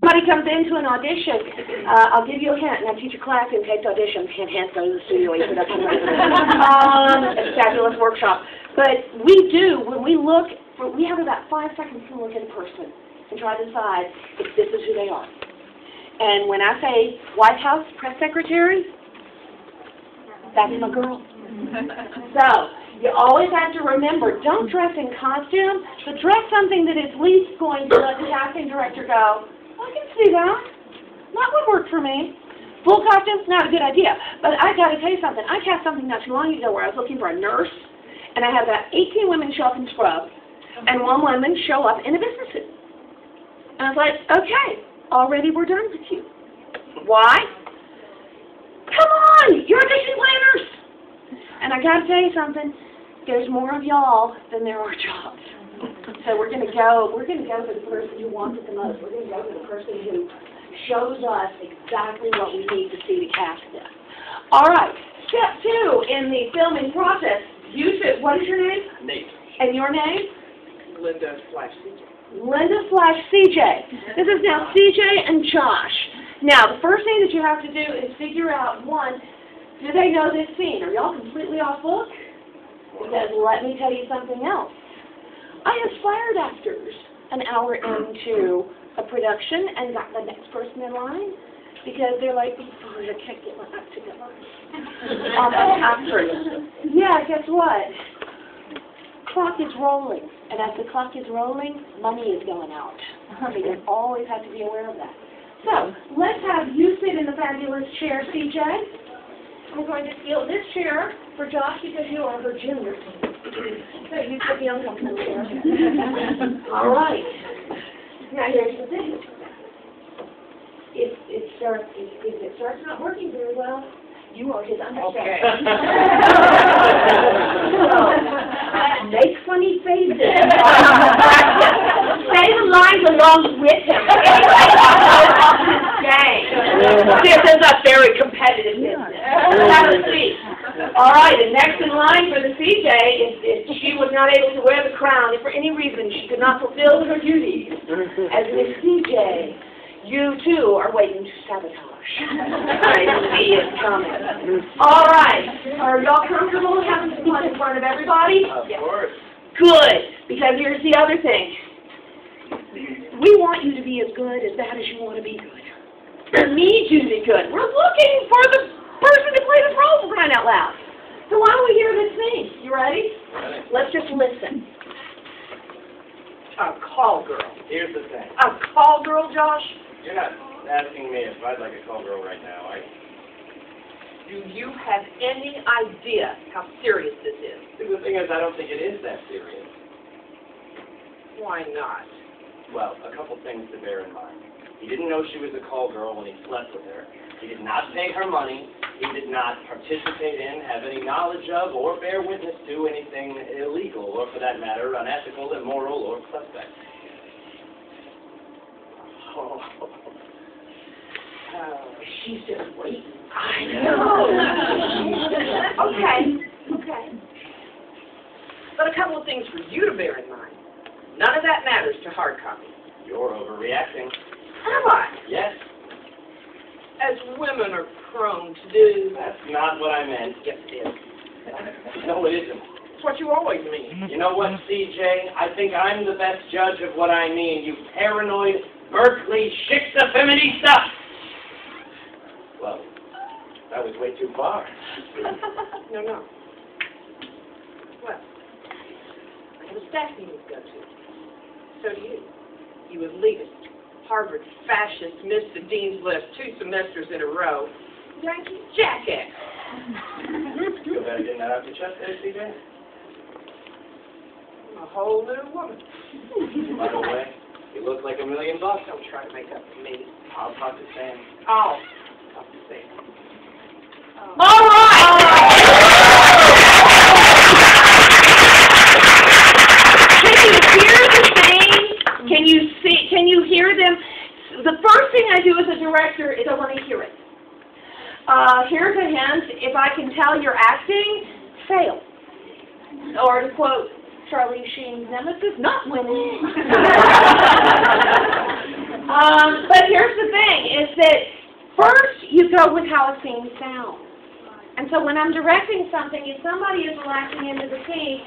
Somebody comes into an audition, I'll give you a hint. Now teach a class and take the audition. Hint, go to the studio. It's a fabulous workshop. But we do, when we look, we have about 5 seconds to look at a person and try to decide if this is who they are. And when I say White House press secretary, that's my girl. So, you always have to remember, don't dress in costume, but dress something that is least going to let the casting director go, I can see that. That would work for me. Full costume, not a good idea. But I got to tell you something. I cast something not too long ago where I was looking for a nurse, and I had about 18 women show up in scrubs, and 1 woman show up in a business suit. And I was like, okay, already we're done with you. Why? Come on, you're audition planners. And I got to tell you something. There's more of y'all than there are jobs. So we're going to go for the person who wants it the most. We're going to go for the person who shows us exactly what we need to see to cast this. All right. Step 2 in the filming process. You said, what is your name? Nate. And your name? Linda/CJ. Linda/CJ. This is now CJ and Josh. Now, the first thing that you have to do is figure out, 1, do they know this scene? Are y'all completely off book? Because let me tell you something else. I have fired actors an hour into a production and got the next person in line because they're like, oh, I can't get my act together. Yeah, guess what? Clock is rolling, and as the clock is rolling, money is going out. So you always have to be aware of that. So let's have you sit in the fabulous chair, CJ. I'm going to steal this chair for Josh because you are her junior. So you sit the uncomfortable chair. All right. Now here's the thing. If it starts not working very well, you are his understudy. Okay. Make funny faces. Say the lines along with him. This is a very competitive business. Have a seat. All right, and next in line for the CJ, if she was not able to wear the crown, if for any reason she could not fulfill her duties as Miss CJ, you too are waiting to sabotage. I see it coming. All right, are y'all comfortable having some fun in front of everybody? Of course. Good, because here's the other thing. We want you to be as good as bad as you want to be good. We need you to be good. We're looking for the person to play this role, for crying out loud. So why don't we hear this scene? You ready? Ready. Let's just listen. A call girl. Here's the thing. A call girl, Josh? You're not asking me if I'd like a call girl right now. Do you have any idea how serious this is? See, the thing is, I don't think it is that serious. Why not? Well, a couple things to bear in mind. He didn't know she was a call girl when he slept with her. He did not pay her money. He did not participate in, have any knowledge of, or bear witness to anything illegal, or for that matter, unethical, immoral, or suspect. Oh. She's just waiting. I know. Okay. But a couple of things for you to bear in mind. None of that matters to hard copy. You're overreacting. Am I? Yes. As women are prone to do. That's not what I meant. Yes, it is. No, it isn't. It's what you always mean. You know what, CJ? I think I'm the best judge of what I mean, you paranoid, Berkeley, schizophrenic stuff. Well, that was way too far. No. Well, I have a staff meeting to go to. So do you. You elitist, Harvard fascist, missed the dean's list 2 semesters in a row. Yankee jackass. Feel better getting that off your chest there, CJ? I'm a whole new woman. By the way, you look like $1 million. Don't try to make up for me. I'll talk to Sam. Oh, talk to Sam. All right! Can you hear them? The first thing I do as a director is I want to hear it. Here's a hint. If I can tell you're acting, fail. Or to quote Charlie Sheen's nemesis, not winning. But here's the thing, is that first you go with how a scene sounds. And so when I'm directing something, if somebody is relaxing into the scene,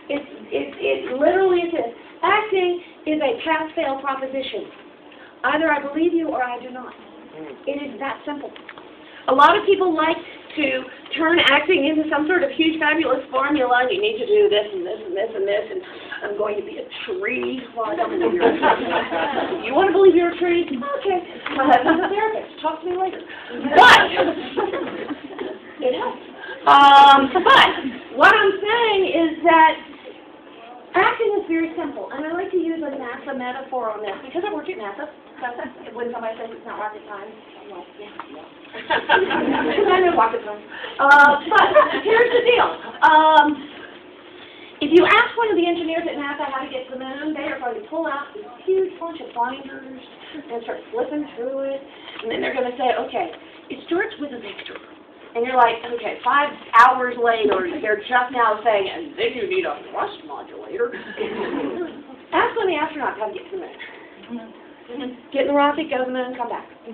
it literally is this. Acting is a pass-fail proposition. Either I believe you or I do not. It is that simple. A lot of people like to turn acting into some sort of huge, fabulous formula, and you need to do this and this and this and this, and I'm going to be a tree. Well, I don't believe you're a tree. You want to believe you're a tree? Okay. My husband's a therapist. Talk to me later. But it helps. But what I'm saying is that acting is very simple, and I like to use a NASA metaphor on this because I work at NASA. So when somebody says it's not rocket science, I'm like, yeah. Because I know rocket science. But here's the deal. If you ask one of the engineers at NASA how to get to the moon, they are going to pull out this huge bunch of binders and start flipping through it, and then they're going to say, okay, it starts with a vector. And you're like, okay, 5 hours later, they're just now saying, and then you need a thrust modulator. Ask one of the astronauts how to get to the moon. Get in the rocket, go to the moon, come back. As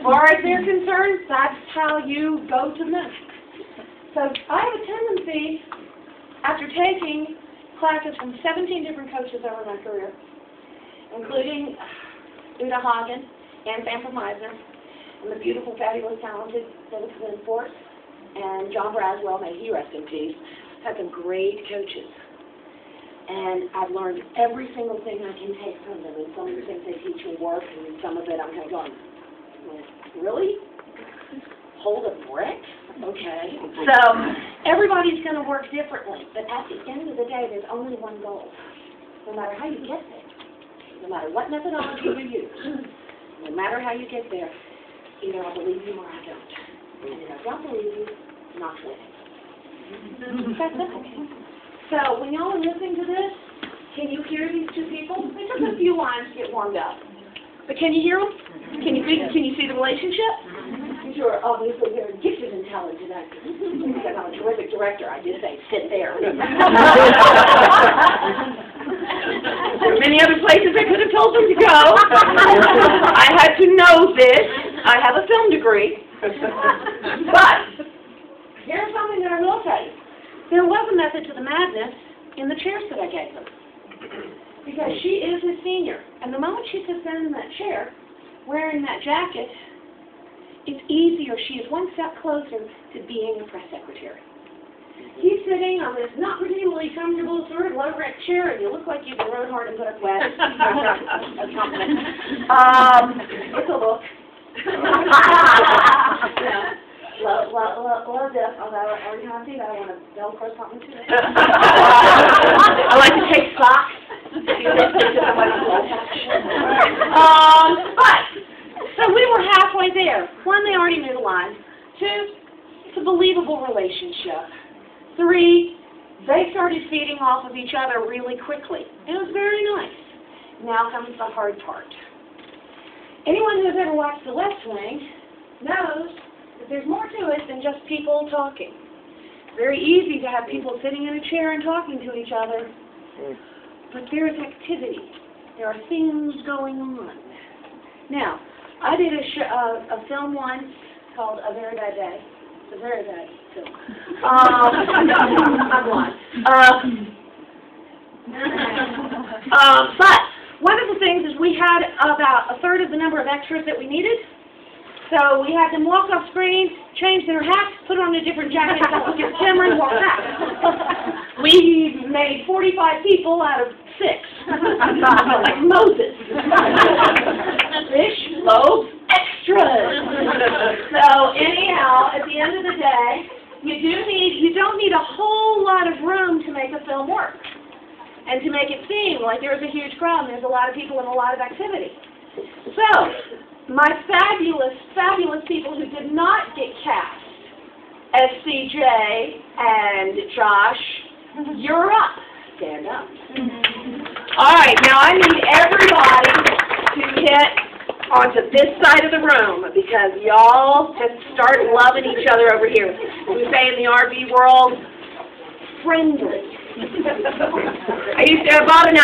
far as they're concerned, that's how you go to the moon. So I have a tendency, after taking classes from 17 different coaches over my career, including Uta Hagen and Sanford Meisner, and the beautiful, fabulous, talented Phyllis Lynn Force, and John Braswell, may he rest in peace, had some great coaches. And I've learned every single thing I can take from them, and some of the things they teach me work, and some of it I'm kind of going, really? Hold a brick? Okay. So everybody's going to work differently, but at the end of the day, there's only one goal. No matter how you get there, no matter what methodology you use, no matter how you get there, either I believe you or I don't. And if I don't believe you, I'm not winning. That's simple. So when y'all are listening to this, can you hear these two people? It took a few lines to get warmed up. But can you hear them? Can you see the relationship? These are obviously very gifted and talented actors. Because I'm a terrific director, I just say, sit there. There are many other places I could have told them to go. I had to know this. I have a film degree. But here's something that I will tell you. There was a method to the madness in the chairs that I gave them. Because she is a senior. And the moment she sits down in that chair, wearing that jacket, it's easier. She is one step closer to being a press secretary. He's sitting on this not particularly comfortable, sort of low-rent chair, and you look like you've been rode hard and put up wet. That's a compliment. It's a look. Love this, although every time I see that, I want to Velcro something to it. I like to take socks. But, so we were halfway there. One, they already knew the lines. Two, it's a believable relationship. Three, they started feeding off of each other really quickly. It was very nice. Now comes the hard part. Anyone who has ever watched The West Wing knows that there's more to it than just people talking. It's very easy to have people sitting in a chair and talking to each other, but there is activity. There are things going on. Now, I did a film once called A Very Bad Day. It's a very bad film. I'm blind. But one of the things is we had about a third of the number of extras that we needed. So we had them walk off screen, change their hats, put on a different jacket, go get the camera, and walk back. We made 45 people out of 6. Like Moses. Fish, loaves, extras. So anyhow, at the end of the day, you don't need a whole lot of room to make a film work. And to make it seem like there's a huge crowd and there's a lot of people and a lot of activity. So, my fabulous, fabulous people who did not get cast as CJ and Josh, you're up. Stand up. All right, now I need everybody to get onto this side of the room because y'all just start loving each other over here. We say in the RV world, friendly. I bought an